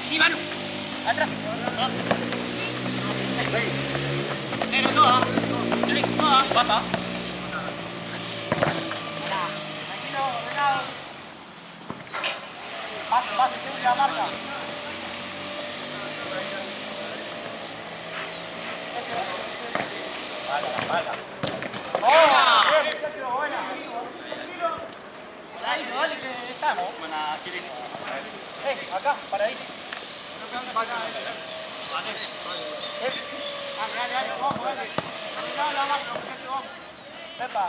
Sí, Manu. Atrás. Negro, toda. Toda. Pasa. Tranquilo, ordenado. Pase, siempre la marca. Vaya. ¡Oh! Bien, muchacho, buena. Dale, que estamos. Buena, Kili. Acá, para ahí. Dale, vamos, dale. Epa.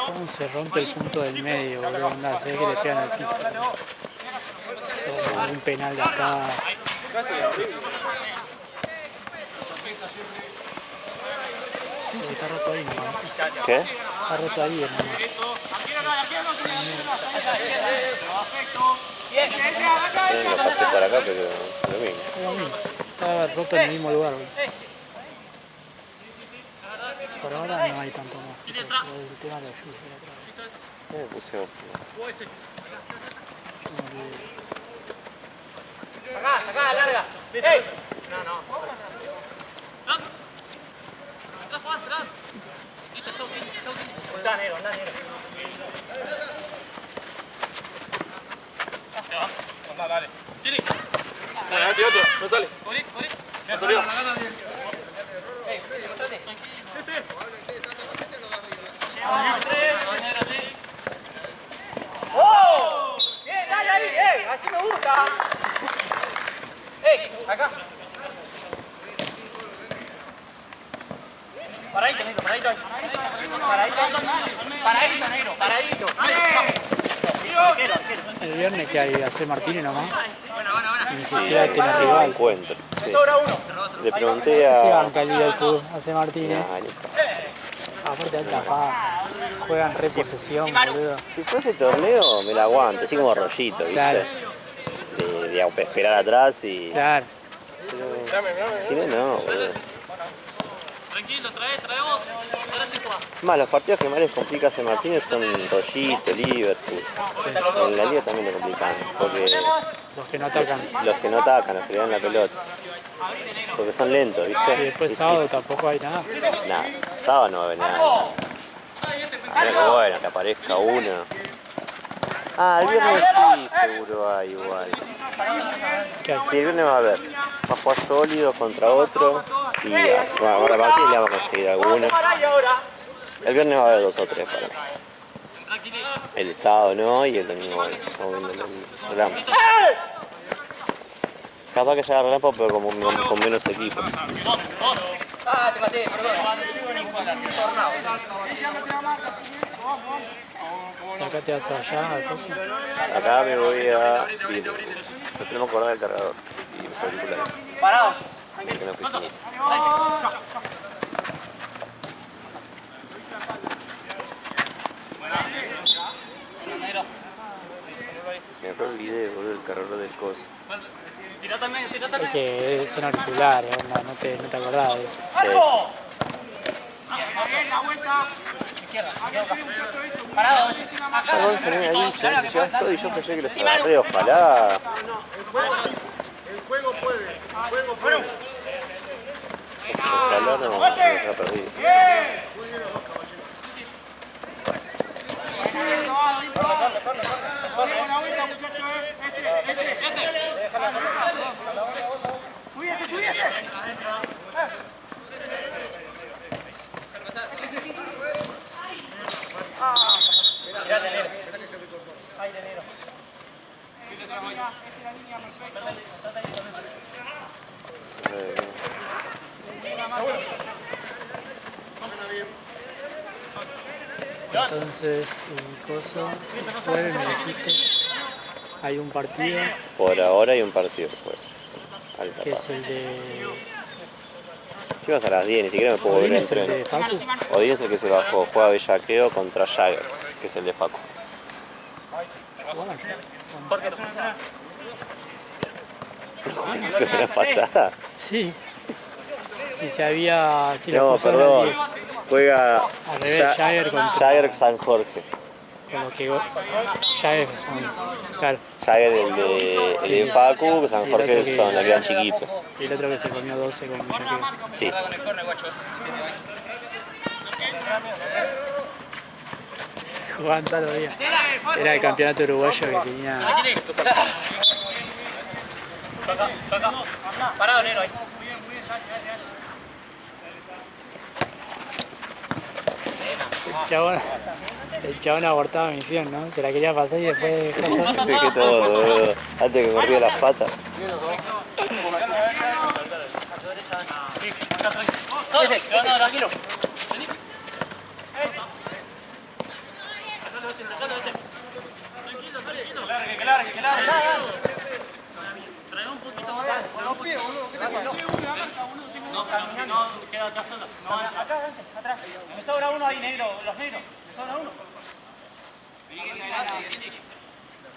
¿Cómo se rompe el punto del medio, boludo? Onda, se ve que le pegan al piso. Oh, un penal de acá. Está roto ahí nomás. ¿Qué? Está roto ahí nomás. Lo pasé para acá, pero es lo mismo. Como a mí. Está roto en el mismo lugar, boludo. Por ahora no hay tanto más. El tema de la lluvia atrás. Me pusieron. Sacá, larga. ¡Ey! No. Atrás, Juan, Fran. Listo, chau. Andá, negro. Dale. Tiri. Dale, otro. No sale. Corre. No salió. Ey, mostrate. ¡Oh! Bien, dale ahí, así me gusta. Acá. Paradito, negro, paradito. El viernes que hay hacer Martínez nomás. Buena. Ni siquiera tiene rival. Encuentro. Sí. Sobra uno. Le pregunté Se a. banca el Liverpool, hace Martínez. Nah, Aparte de tapada. Juegan reposesión, boludo. si fuese torneo, me la aguanto, así como rollito, ¿viste? Claro. De esperar atrás y. Claro. Si no, boludo. Tranquilo, trae vos. Más, los partidos que más les complica a San Martínez son Rollito, Liverpool. En la liga también le complican, porque Los que no atacan. los que no atacan, los que le dan la pelota. Porque son lentos, ¿viste? Y después sábado tampoco hay nada. Nada, sábado no va a haber nada. Pero que bueno, que aparezca uno. El viernes sí, seguro hay igual. ¿Qué hay? Sí, el viernes va a haber. Va a jugar sólido contra otro. Y ahora Martín le vamos a conseguir alguno. El viernes va a haber 2 o 3 para mí. El sábado no y el domingo bueno, estamos viendo el programa. Capaz que se haga relampo, pero con menos equipo. Te maté, perdón. ¿Y acá te vas allá al coso? Acá me voy a ir. Nos tenemos que acordar del cargador y los auriculares. Parado. En la oficinita. Me olvidé, boludo, el cargador del coso. Es que son auriculares, onda, no te acordás de eso. Sí. La vuelta. Izquierda. Parado. Perdón, se me había dicho, ya soy, yo pensé que los agarré, ojalá. El juego puede. Ojalá no se haya perdido. Una vuelta, muchachos. Subiese. Ahí, Denero. Entonces, el coso, jueves me dijiste, hay un partido Por ahora hay un partido después. que es el de... fuimos a las 10, ni siquiera me puedo volver ¿Odín en es el tren. de Facu? Odín es el que se bajó, juega Bellaqueo contra Jagger, que es el de Facu. ¿La semana pasada? Sí. Si se había... Si No, lo puso perdón. Juega al revés, Jagger contra... Jagger San Jorge. Con lo que... Jagger claro. Jagger el de Facu, San Y el Jorge otro que- son la quedan chiquitos. Y el otro que se comió 12 con Bellaqueo. Sí. Jugaban todos los días. Era el campeonato uruguayo que tenía... Parado, Nero, ahí. El chabón abortaba misión, ¿no? Se la quería pasar y después... Dejé todo, boludo. Antes que me ría las patas. No, tranquilo. Vení. Sacalo ese. Tranquilo, tranquilo. Que largue. Trae un poquito más. Con los pies, boludo. ¿Qué te pasa? No, queda acá solo. No, Atrás. Me sobra uno ahí, negro. Los negros. Me sobra uno.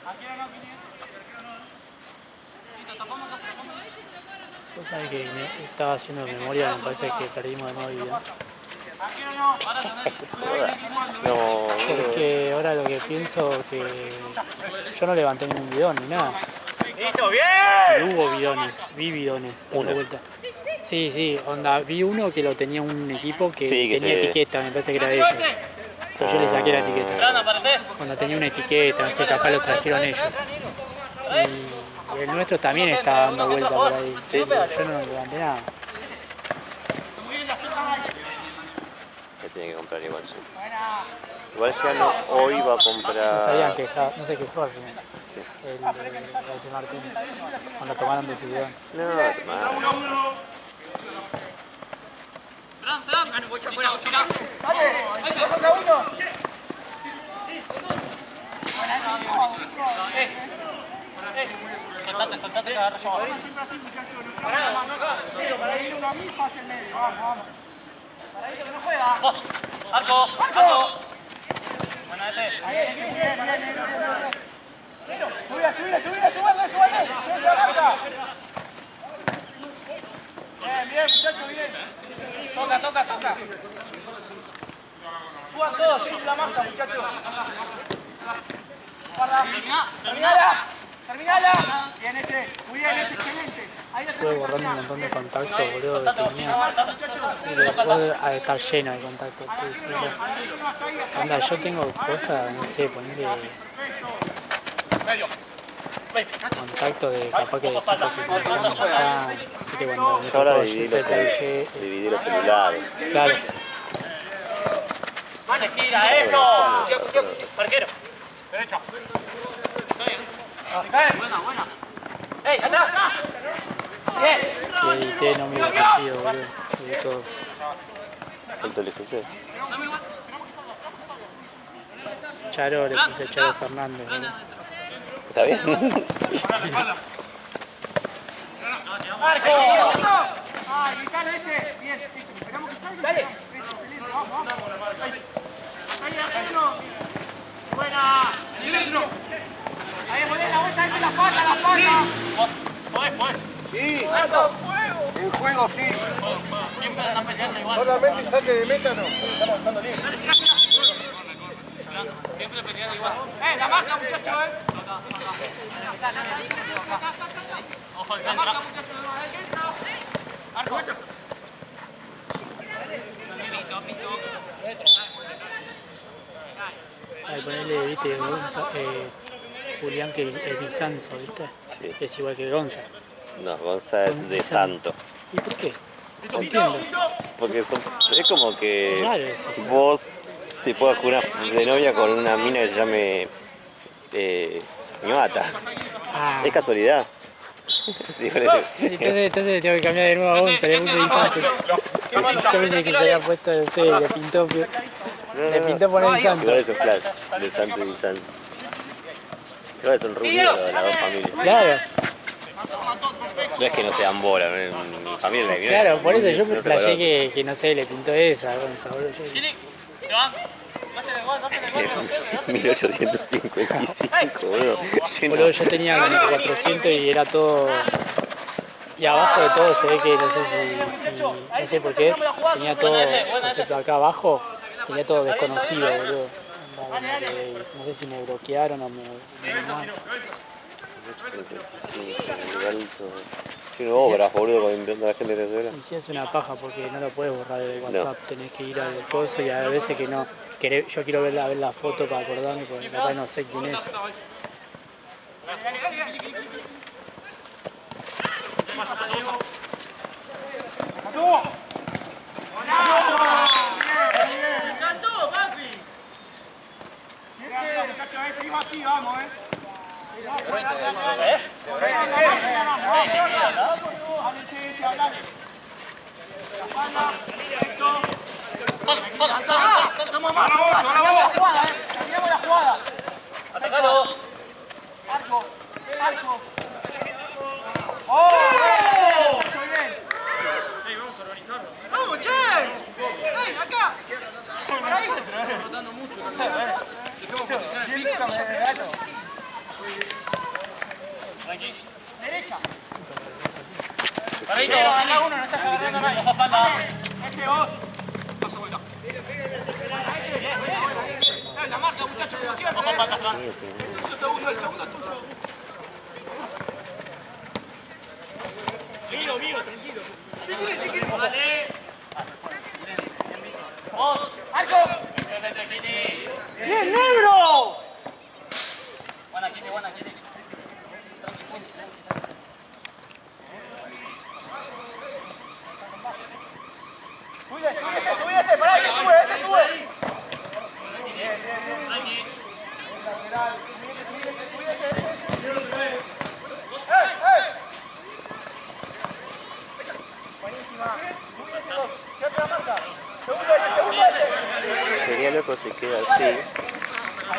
Aquí no, Vos sabés que estaba haciendo memoria, me parece que perdimos de nuevo video. No, Porque ahora lo que pienso que yo no levanté ningún bidón ni nada. ¡Listo, bien! Y hubo bidones, vi bidones dando vuelta. Sí, onda, vi uno que lo tenía un equipo que Sí, que tenía se- etiqueta, me parece que era de ellos. Pero yo le saqué la etiqueta. Fran, aparece. Cuando tenía una etiqueta, no sé, capaz lo trajeron ellos. Y el nuestro también está dando vuelta por ahí. Pero yo no levanté nada. se tiene que comprar igual. Sí. Igual ya no, hoy va a No sabían comprar. quejar, no se quejó al final. El de Martínez, cuando tomaron decisión. No, tomá. Fran, voy afuera, chila. ¡Dale! ¡Contra uno! Saltate, que agarro yo. Para ir uno a mí, pase el medio. Vamos. Para ir que no juega. Arco. Bueno, ese. ¡Súbale! Bien, muchachos, bien. Toca. Suban todos, hice la marca, muchachos. Guarda. Terminala. Bien ese, muy bien, ese, excelente. Ahí la Estuve borrando un montón de contactos, boludo, que tenía. Y después a estar lleno de contactos. Anda, yo tengo cosas, no sé, ponerle contacto de capaz que de equipos que jugamos acá. Viste cuando me Yo ahora tocó dividí GZ, dividí los celulares. claro. Mane, gira, eso. Parquero. Derecha. Buena. ¡Ey, atrás! Bien. Y edité, no me iba contigo, boludo. Y todos. ¿Cuánto le puse? Charo, le puse Charo Fernández, boludo. ¿Está bien? ¡Marco! ¡Ah, gritalo ese! Bien, eso, esperamos que salga. Dale. Eso, excelente, vamos. Ahí, uno. Buena. Ahí, poné la vuelta, esa es la pata. Podés. Sí. En juego sí. Siempre están peleando igual. Solamente saque de meta no. Siempre peleando igual. La marca, muchacho, Ojo, el centro. Arco. Ahí ponele, viste, Julián, que el Bizanzo, viste. Sí. Es igual que Gonza. No, Gonza es de Santo. ¿Y por qué? No entiendo. Porque es como que Claro, es eso. vos te puedas jugar de novia con una mina que se llame Ñuata. Ah, Es casualidad. Sí, entonces le tengo que cambiar de nuevo a Gonza, le puse Bizanzo. Yo pensé que se había puesto, no sé, le pintó poner Bizanzo. Igual es un flash de Santo y Bizanzo. Igual son rubios las dos familias. Claro. No es que no se dan bola, en mi familia le viene. Claro, por eso yo no se flashé conoce. que no sé, le pintó esa, Gonza, boludo. Kili, te van. Dásele el gol, dásele el gol, dásele. 1855, boludo. Boludo, yo tenía como 400 y era todo... Y abajo de todo se ve que, no sé no sé por qué, tenía todo, por ejemplo, acá abajo, tenía todo desconocido, boludo. No sé si me bloquearon o me eliminaron. Tiene obras, boludo, con la gente de Venezuela. Y sí es una paja porque no lo puedes borrar de WhatsApp, tenés que ir al coso y a veces que no, yo quiero ver la foto para acordarme porque acá no sé quién es. Seguimos así, vamos, Estamos más, cambiamos la jugada. Atacalo. Arco. ¡Oh! Muy bien. Vamos a organizarnos. ¡Vamos, che! ¡Ey, acá! Por ahí. Rotando mucho. Derecha. Paradito. Agarra uno, no estás agarrando a nadie. Ojo, falta. Ese vos. Pasa vuelta. La marca, muchachos, como siempre. Ojo, falta, Fran. El segundo es tuyo. Mío, tranquilo. Dale. Vos. ¡Arco! Excelente, Kili. ¡Bien, negro! Buena, Kili, buena, Kili. Subí, pará, ese sube. Tranqui. ¿Qué otra marca? Sería loco si queda así,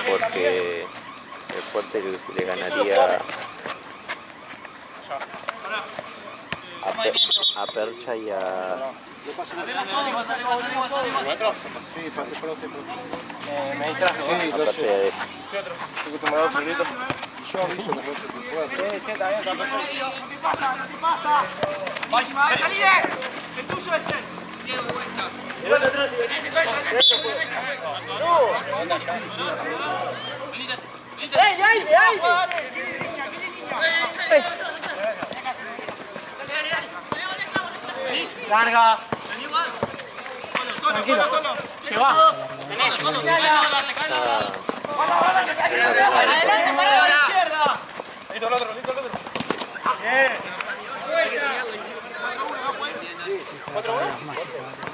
porque el fuerte le ganaría a Percha y a... Sí, para usted. Me distrajo. Sí, a Percha y a Dejo. Tengo que tomar otro grito. Yo aviso la noche que pueda. No te pasa. Máxima, salí, el tuyo es él. Diego, de vuelta. ¡Ey! Larga. Solo. Lleva. Solo. Adelante, para la izquierda. Listo el otro.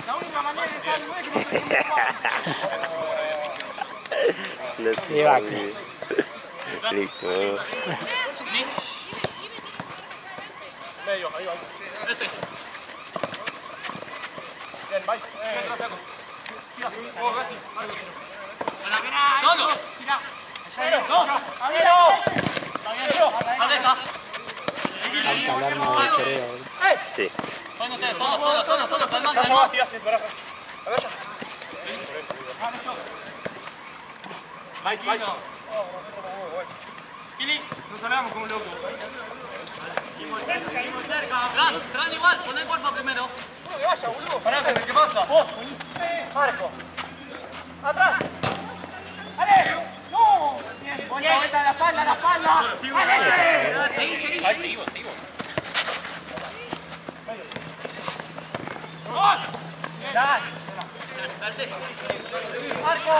La única manera de salir es que no se preocupa. Listo. Medio, ahí. Ese. Bien, bye. Solo. ¡No! ¡Abierto! Está bien. Aleja. Alta alarma de choreo, boludo. Sí. Bueno, ustedes, solo. Calmante. Tiraste, pará. Agacha. Bye. Kili. Nos salamos como locos. Seguimos cerca. Fran igual. Pon el cuerpo primero. Que vaya, boludo. Pará, ¿qué pasa? Marco. Atrás. ¡Ale! ¡No! Bien, vuelta, la espalda. ¡Ale! Ahí seguimos. Dale. Marco.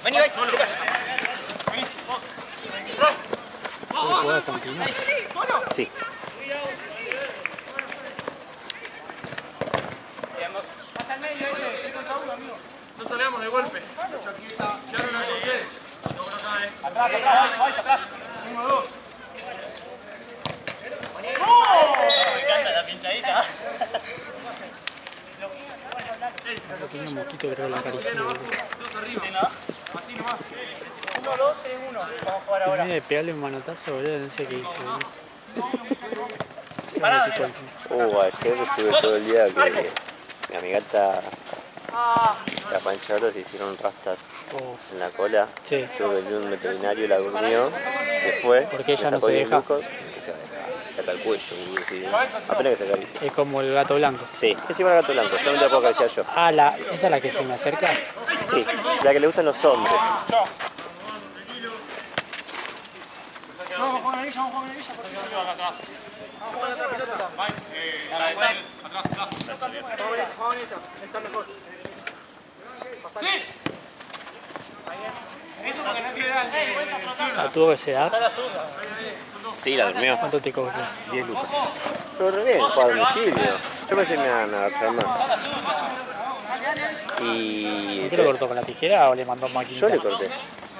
Vení, ¿qué pasa? ¿Puedo jugar a Santino? Sí. Pasa al medio ese. Contra uno, amigo. No salíamos de golpe. Ya no nos ustedes. Atrás. 1, 2. Me encanta la pinchadita. Tenía un mosquito que creo que la acaricié, boludo. Dos arriba. Así nomás. 1, 2, 3, 1. Vamos a jugar ahora. Tenía de pegarle un manotazo, boludo, no sé qué hice, boludo. Ayer estuve todo el día que mi amigata, la Pancharo, se hicieron rastas en la cola. Sí. Estuve vendiendo un veterinario, la durmió, se fue. Porque ella me no sacó se 10 deja. lucos, que se va a dejar, saca el cuello, boludo, sí. Apenas que se acaricia. Es como el gato blanco. Sí, es igual al gato blanco, solamente la puedo acariciar yo. Ah, ¿esa es la que se me acerca? Sí, la que le gustan los hombres. Vamos a jugar en ella, vamos a jugar en ella. Vamos a jugar en otra pelota. Vamos en esa, está mejor. Eso porque no quiere dar. ¿La tuvo que sedar? Sí, la durmió. ¿Cuánto te cobró? 10 lucas. Pero re bien, fue a domicilio. Yo pensé que me iban a agarrar más. Y ¿Por qué lo cortó con la tijera o le mandó maquinita? yo le corté.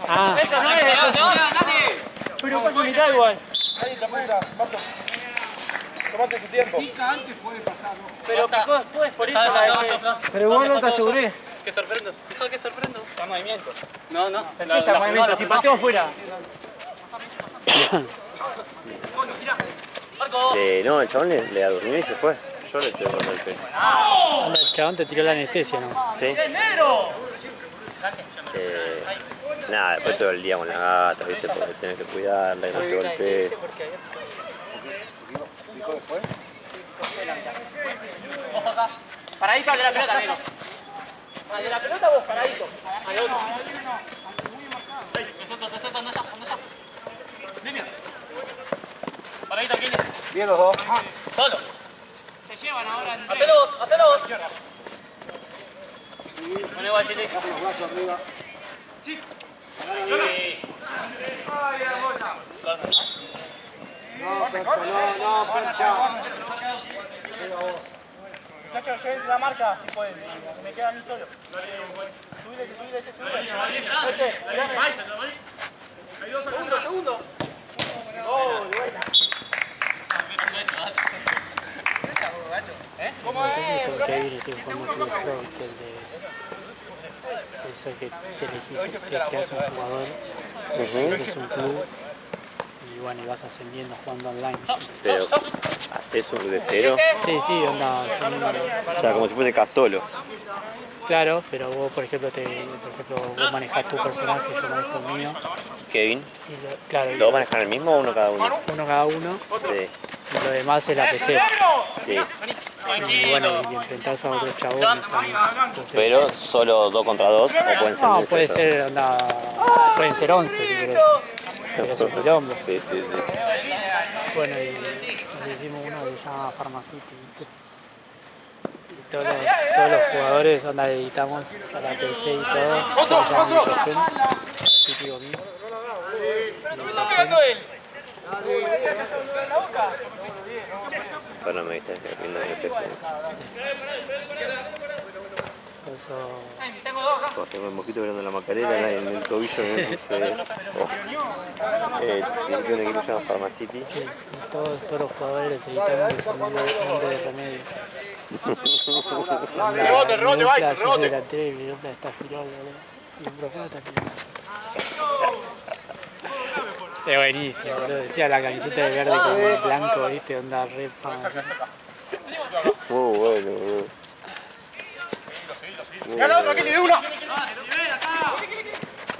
Ah, Eso no es eso. Pero pasa mitad igual. Ahí te apunta, Marto. Tomate tu tiempo. Pica antes puede pasar. Pero picó después, por eso la dejé. Pero igual no te aseguré. Que sorprendo. Deja que sorprendo. Está en movimiento. No, no. ¿Qué está en movimiento? Si pateó afuera. Marco. No, el chabón le durmió y se fue. Yo le estoy cortando el pelo. onda, el chabón te tiró la anestesia, ¿no? Sí. Nada, después todo el día con la gata, ¿viste? Porque tenés que cuidarla y no te golpee. ¿Picó después? Ojo acá. Paradito al de la pelota, negro. Al de la pelota vos, paradito. Al otro. Te suelto, anda allá. Línea. Paradito aquí. Bien los dos. Solo. Se llevan ahora. Hacelo vos. Poné igual, Chile. Sí. No, Percha. Muchachos, llévense la marca si pueden. Me queda a mí solo. Subile ese, subile. Segundo. ¿Cómo es? Porque ahí estoy jugando Club Pro, ¿viste? El de... Eso que te elegís, te creas un jugador, haces un club y bueno, y vas ascendiendo jugando online. Pero, ¿haces un de cero? Sí, onda, O sea, como si fuese Castolo. claro, pero vos por ejemplo, vos manejás tu personaje, yo manejo el mío. Kevin. Y claro, ¿Los dos manejan el mismo o uno cada uno? uno cada uno Sí. y lo demás es la PC. Sí. Y bueno, y enfrentás a otros chabones también. Entonces, Pero solo 2 contra 2 o pueden ser no, muchos. puede ser, onda, pueden ser 11 si querés. Pero es un quilombo. Sí. Bueno, y nos hicimos uno que se llama Pharmacity, ¿viste? Y todos los jugadores, onda, editamos a la PC y todo. Se llama Microgen, típico mío. Pero me viste viendo en ese juego. Eso, Pues tengo el mosquito mirando la Macarena en el tobillo me puse. Sí, un equipo que se llama Pharmacity. sí, todos los jugadores editamos y son nombre de remedio. Rebote, Vice, rebote. delantero y mi nombre está Firol, boludo. Y un profundo está Firol. Es buenísimo, boludo. Decía la camiseta de verde con el blanco, viste, onda re pan. Muy bueno, boludo. Gana otro, aquí le uno.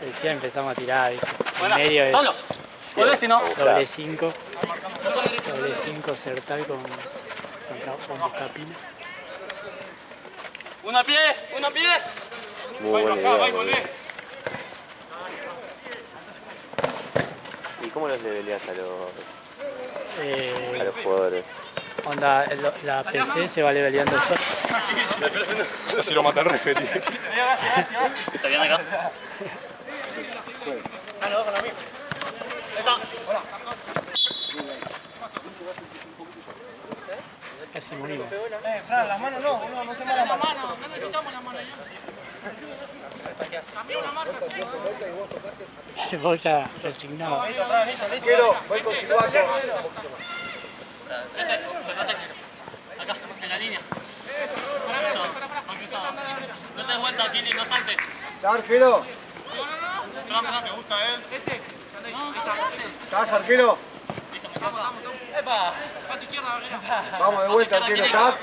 Decía empezamos a tirar, viste. En medio es Solo. Volvé si no. doble 5 Sertal con Buscapina. Uno a pie. Muy buena idea, boludo. ¿Y cómo los leveleás a los jugadores? Onda, la PC se va leveleando sola. Así lo mata el referee. ¿Está bien acá? Casi morimos. Fran, las manos no se las manos. No necesitamos las manos. Vos ya resignado. Quiero, voy con Silvaco. Ese, cerrate. Acá, en la línea. Eso, más cruzado. No te des vuelta, Kili, no saltes. Arquero. ¿Te gusta él? Ese. ¿Estás, arquero? ¡Epa! Vamos de vuelta, arquero, ¿estás?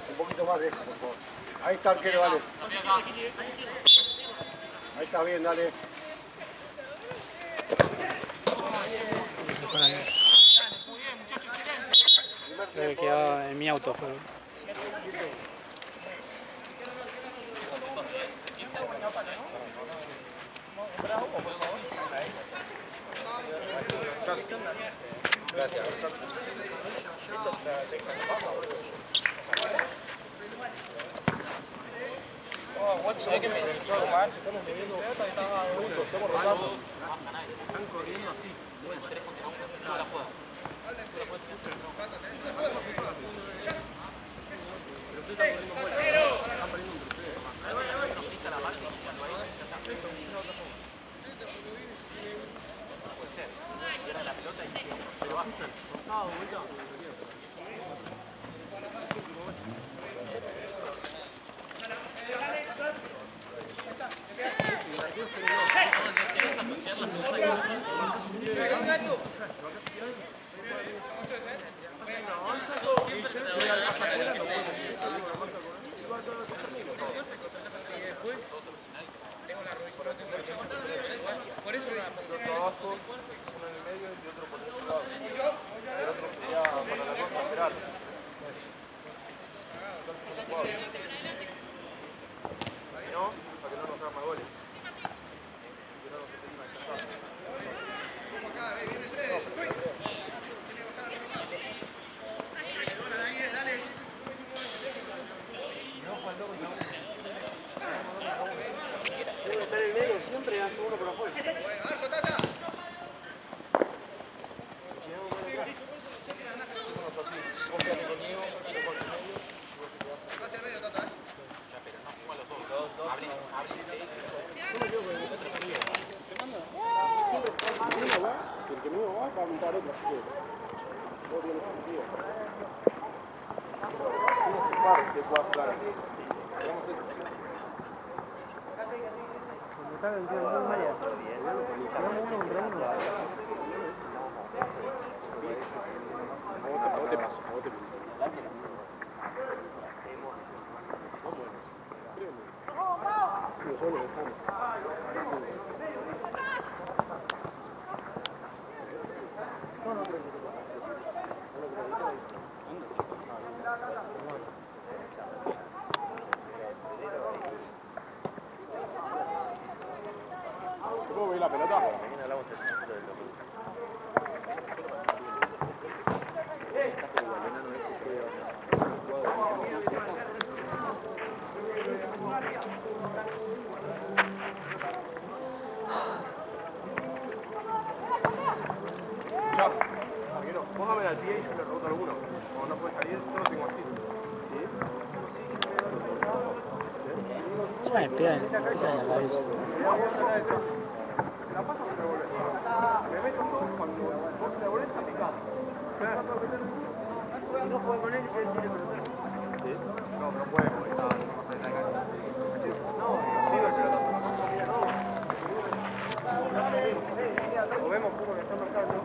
Un poquito más de esto, por favor. Ahí está, arquero, dale. Ahí está bien, dale. Creo que quedaba en mi auto. Fue. Póngame al pie y yo le reboto alguno. Como no puede salir, yo lo tengo así. Ya me pegan en la cabeza. La paso que me vuelve. Me meto todo cuando vos te volvés a picar. Si no juega con él, yo tiene pelota. No, no puede porque está en la cancha. No, sigo el pelotón. Lo vemos como que está marcando.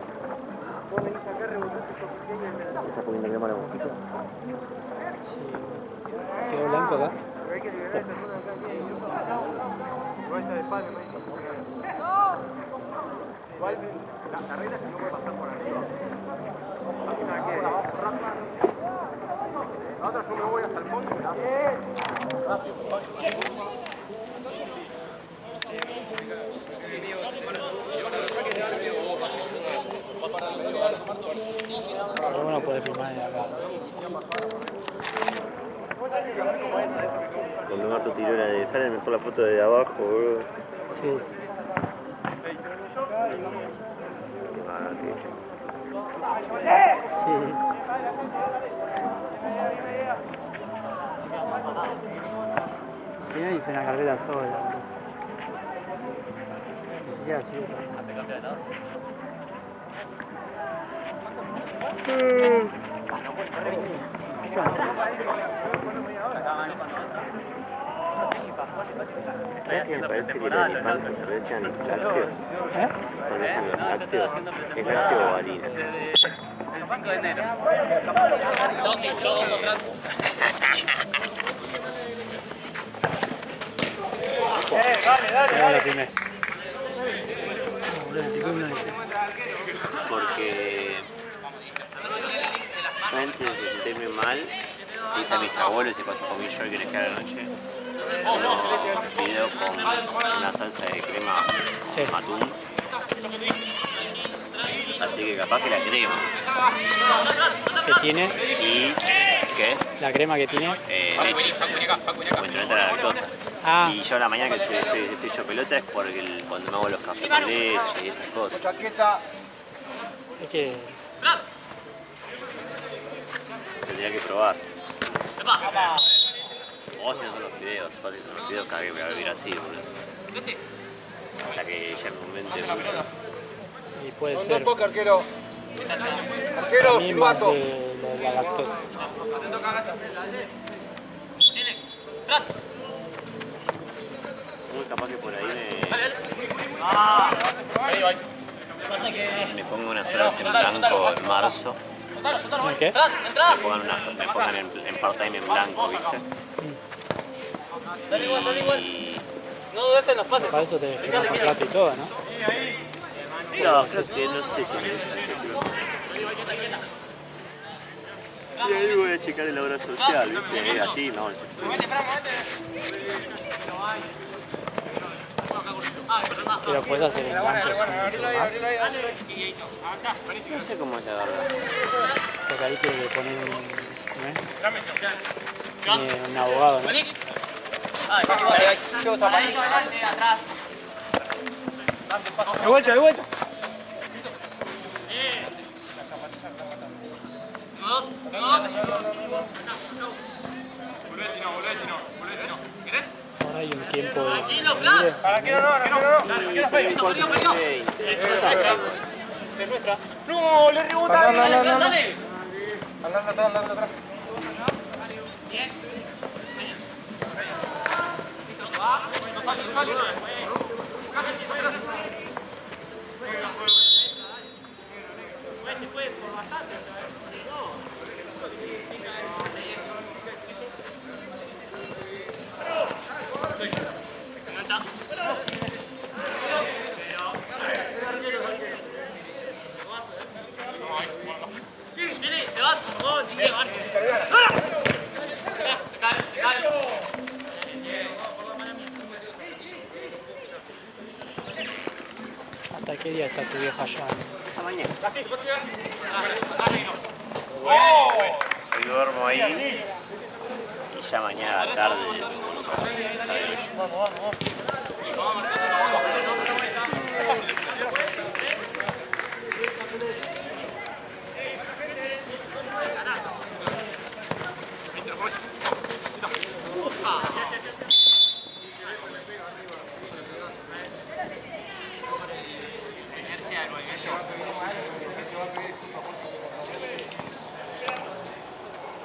Vos venís acá, rebotás estos pequeños y ¿Estás poniendo crema a la mosquita? Sí. Quedó blanco acá. Pero hay que liberar esta zona de acá. Igual está de espalda, no hay que poner. Igual la regla es que no puede pasar por arriba. O sea que la otra yo me voy hasta el fondo y la rápido. Pero bueno, puede filmar de acá. Cuando Marto tiró la de sale mejor la foto de abajo, bro. Sí. Sí. Si no hice una carrera sola. Ni siquiera chuta. ¿Hace campeonato? ¿Sabes qué me parece que los elefantes cervezan lácteos? Cervezan los lácteos. ¿Es lácteo o harina? Dale, la primera. Porque antes de sentirme mal, hice a mis abuelos y pasó con mi York en la noche. Unos videos con una salsa de crema Sí. atún. Así que capaz que la crema. ¿Qué tiene? ¿Y qué? La crema que tiene. Leche. Como intolerante a la lactosa. Ah, Y yo a la mañana que estoy hecho pelota es porque cuando me hago los cafés con leche y esas cosas. Chaqueta. es que Tendría que probar. O si no son los fideos, fácil son los fideos, cada vez voy a vivir así, boludo. Hasta que ella me aumente mucho. y puede Con ser dos toques, arquero. a Arquero, mí más silbato. de la lactosa. Muy capaz que por ahí me pongo unas horas en blanco en marzo. ¿Qué? Me pongan en part-time en blanco, ¿viste? Y... No dudes en los pases. Para eso te firmas contrato y todo, ¿no? No, creo que no sé si y ahí voy a checar la obra social, ¿viste? Así, no, Pero puedes hacer en bancos no sé cómo es la verdad. porque ahí tiene que poner un abogado, ¿no? Atrás. De vuelta, de vuelta. Ahora hay un tiempo Tranquilo, libre. Fran. Para que no, Perdió. No, le rebota. Dale. Andando atrás. ¿Hasta qué día está tu vieja allá? Hasta mañana. Hoy duermo ahí y ya mañana a la tarde.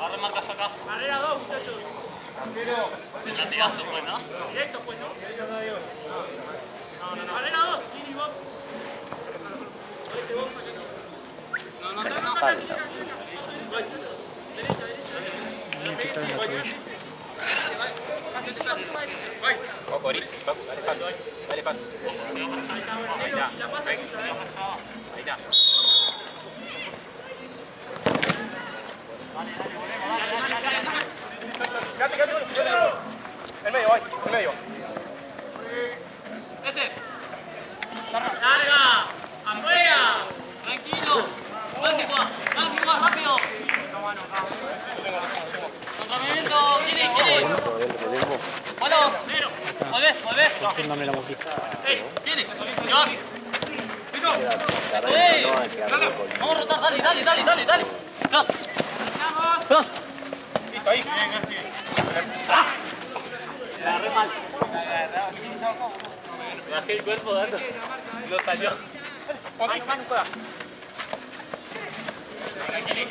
Ahora marcas acá. Carrera 2, muchachos. El latigazo fue, ¿no? Directo fue, ¿no? No. Carrera 2, Kini, vos. No. Falta. Ojo, Ori. Dale paso. Ahí está. Quédate. El medio, vai. El medio. Ese. Larga. Afuera. Tranquilo. Más, rápido. Contramovimiento. ¿Quién? Bueno, volvé. Haciéndome la boquita. ¿Quién? John. Vamos a rotar, dale. John. Listo, ahí. Me agarré mal. Me bajé el cuerpo dando. No salió.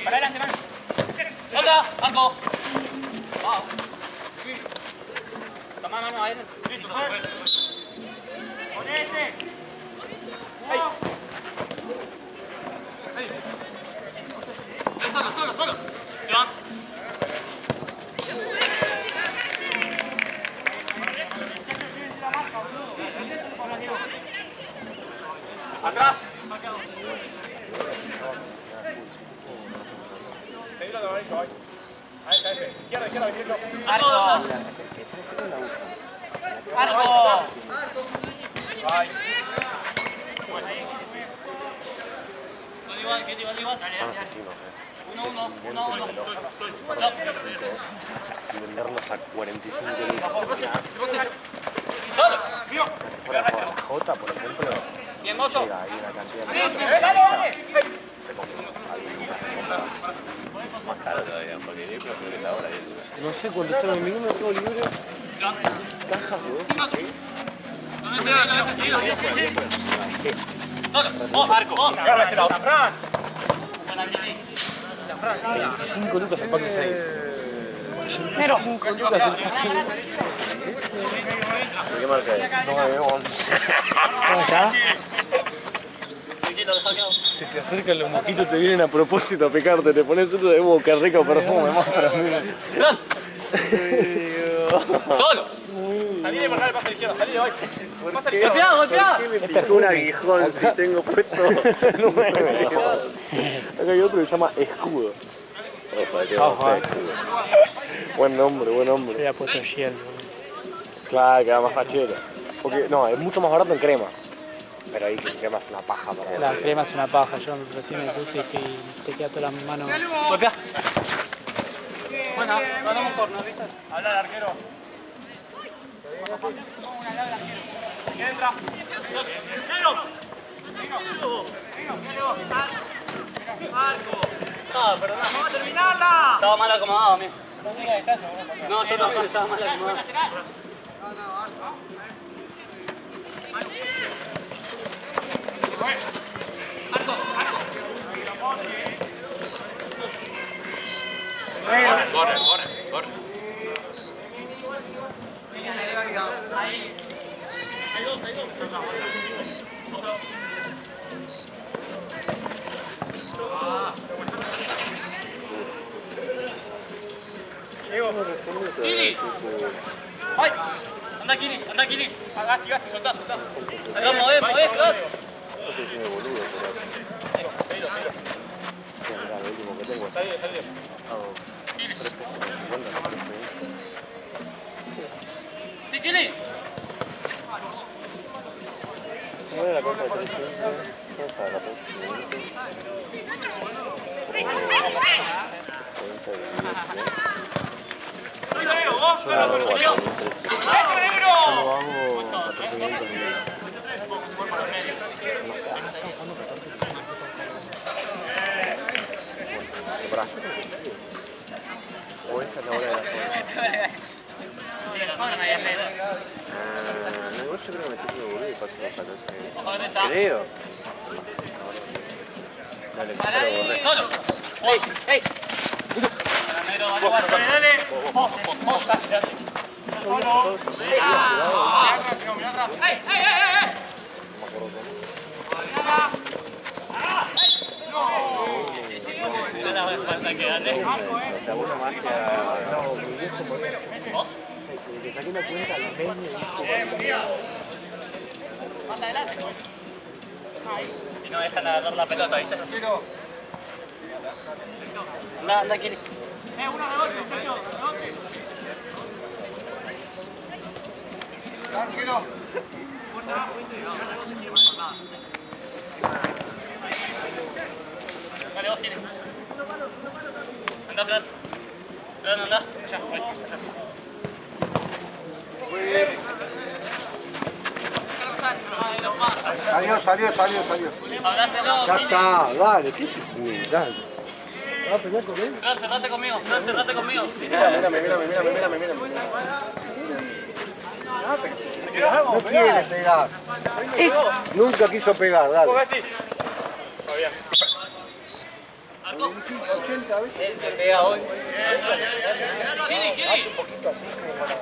Para adelante, man. Otra, Marco. Mano, ahí. Listo, se fue. Ponete. Solo. Iván. Atrás. Arco. Iván. Son asesinos, 1-1. Y venderlos a 45 lucas. Solo. Fuera por la Jota, por ejemplo, Bien, mozo. llega ahí una cantidad de más caro todavía, porque yo creo que la hora es... No sé cuánto está en mi mercado libre. Cajas, Solo. Vos, Arco. Vos. Agarra este lado. Fran. Buena, Kili. 25 lucas el pack de 6. Pero. 25 lucas el pack de 6. ¿Qué marca es? 9-11. ¿Cómo está? Se te acercan los mosquitos, te vienen a propósito a picarte, te pones otro de boca, rico perfume, más para mí. Solo. Salí de marcar el pase de izquierda. Salí de hoy. Golpeado. ¿Qué me picó un aguijón si tengo puesto 9? Acá hay otro que se llama Escudo. Buen nombre. Le había puesto Shield. Claro, queda más fachero. Porque no, es mucho más barato en crema. Pero ahí que en crema es una paja para La crema es una paja, yo recién me puse y te queda toda la mano. Golpea. Bueno, ganamos un corner, ¿viste? Habla el arquero. ¿Quién entra? Marco. No, perdón. Vamos a terminarla. Estaba mal acomodado, amigo. No, yo también estaba mal acomodado. Corre. Kili. ¡Ay! Anda, Kili. Gasti, soltá. Movés, Flor. Sí, Kili. ¿Cómo era la cosa de 300? ¿Quién sabe la cosa? ¡Eso, negro! Yo hago 1400 minutos. O esa es la hora de la zona. No, igual yo creo que me estoy boludo y paso los 14. Creo. Dale, ya lo borré. Solo. ¡Ey! Dale. Vos, dale. Solo. Falta que gane. O sea, uno más que a... mi viejo moreno. Le saqué una cuenta a los medios Y no dejan agarrar la pelota, ¿viste? Anda, Kili. Una rebote, muchachos. Rebote. Tranquilo. Dale, vos, Kili. Anda, Fran. Anda. Ya, voy. Salió. Abrázalo, Ya Kili. está, dale, ¿qué es? Dale. ¿Vas a pelear con él? Fran, cerrate conmigo. Mírame. No quiere pegar. Nunca quiso pegar, dale. Arco. 80 veces. Él te pega hoy. Kili. Un poquito así como para...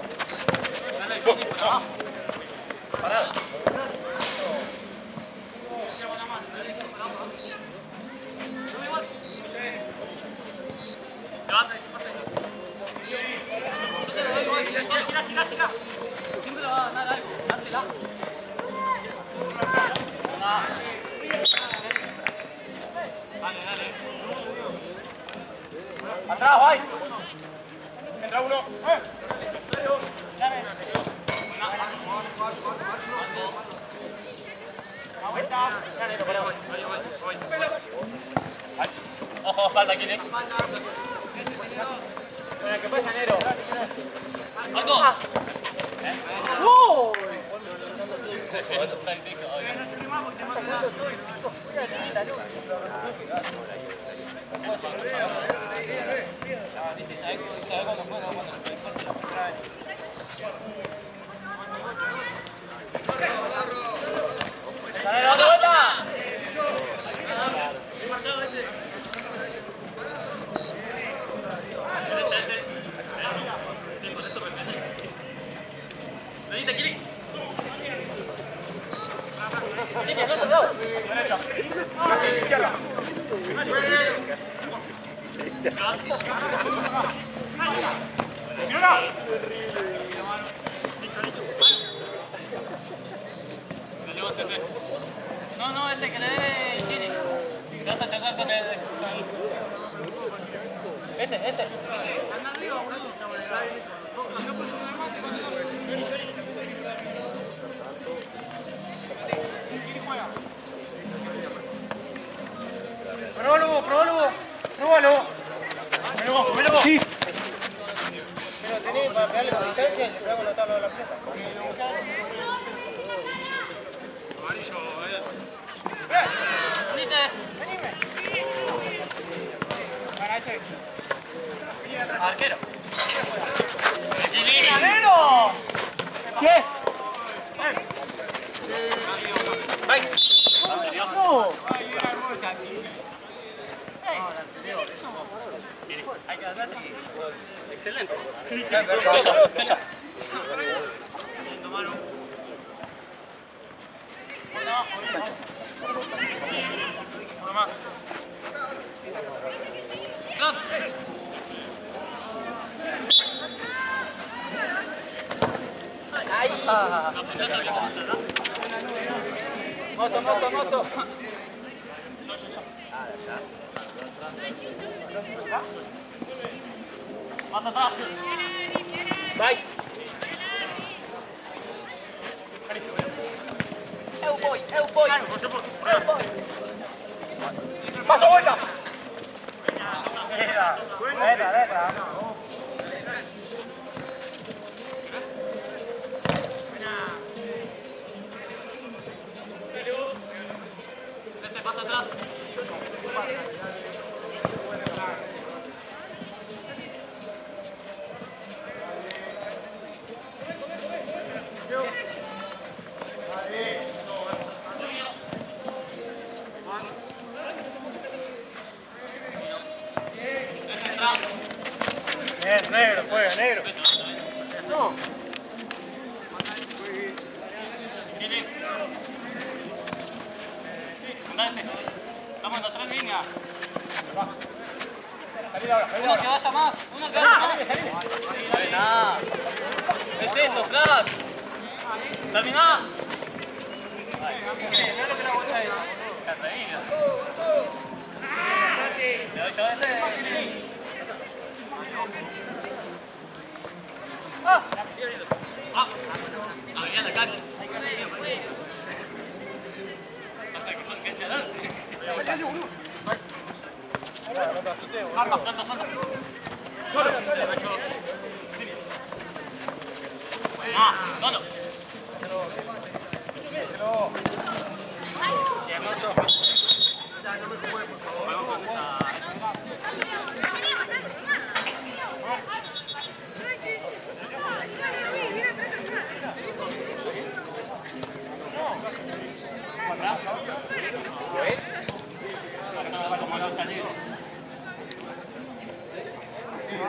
Siempre va a ganar algo, dátela. Atrás, vais. Entra uno. Dame. Vuelta. Dale, lo paramos. Ojo, falta aquí, Bueno, ¿qué pasa, Nero? Marco. ¡No! ¡Dale, otra vuelta! Venite, Kili. Kili, al otro lado. Derecho. No, ese que le dé Kili. Te vas a chocar con el... Ese. Pruébalo. Sí. Pero tenés para pegarle por distancia y le pegás con la tabla de la pelota. Venite. Para este. Arquero. Kili. ¡Nero! ¿Qué? Vai. ¡No! Excelente. Tuyo. Uno más. Clap. La pelota que vamos a dar. Mozo. Más atrás. Vai. Eu voy. Paso vuelta. Letra. Ese pasa atrás. Bien, negro, juega, negro. No. Kili. Anda ese. Estamos en las 3 líneas. Uno que vaya más. Buena. Es eso, Flash. Terminá. Mirá lo que la vuelta es. Qué atrevido. Le doy yo a ese. Abría la cancha. Pasa que con cancha adelante. Planta. No.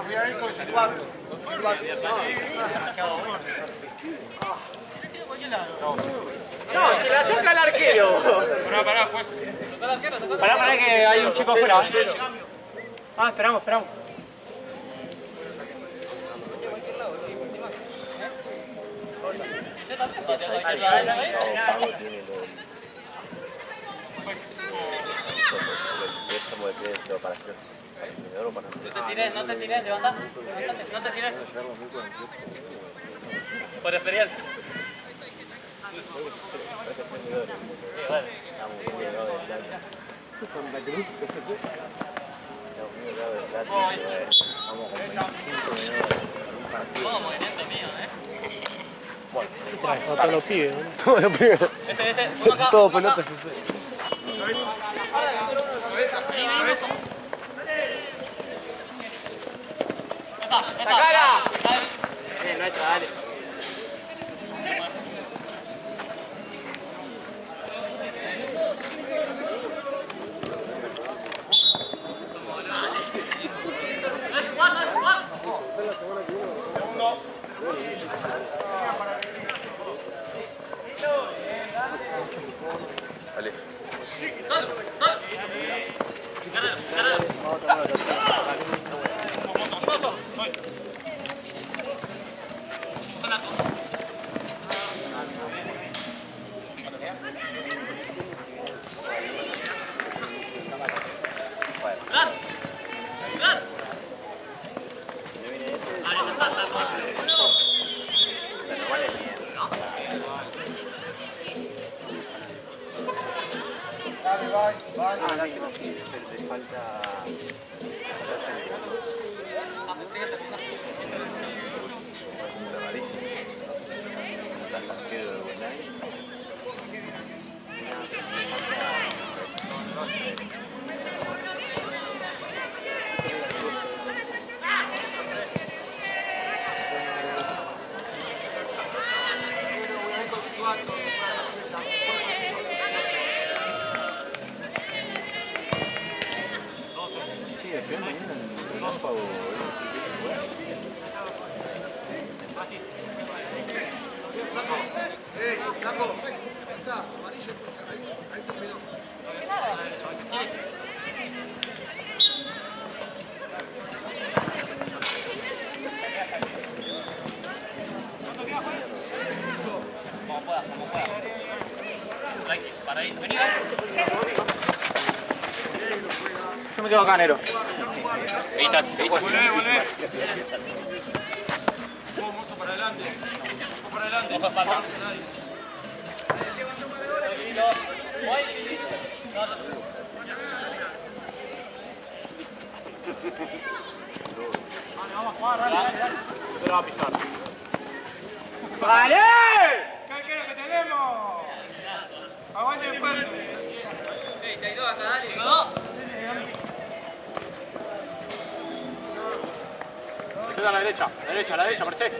Voy a ir con 4. Demasiado bueno. No, se la saca el arquero. Pará, juez. Pará que hay un chico afuera. Ah, esperamos. No te tires, levanta. No te tires. Por experiencia. Todo movimiento mío, Trajo a todos los pibes, ¿no? Todos los pibes. Ese, uno acá. Todo pelotas. ¡Sacala! No está, dale. Yo me quedo acá, Nero. Ahí estás. Volvé. Para adelante. Ojo, espalda. Tranquilo. Voy. Vamos a jugar, dale. Te lo va a pisar. ¡Vale! ¿Qué arquero que tenemos? Aguante fuerte. Sí, te hay dos acá, dale. Tengo dos. Se queda a la derecha, parece.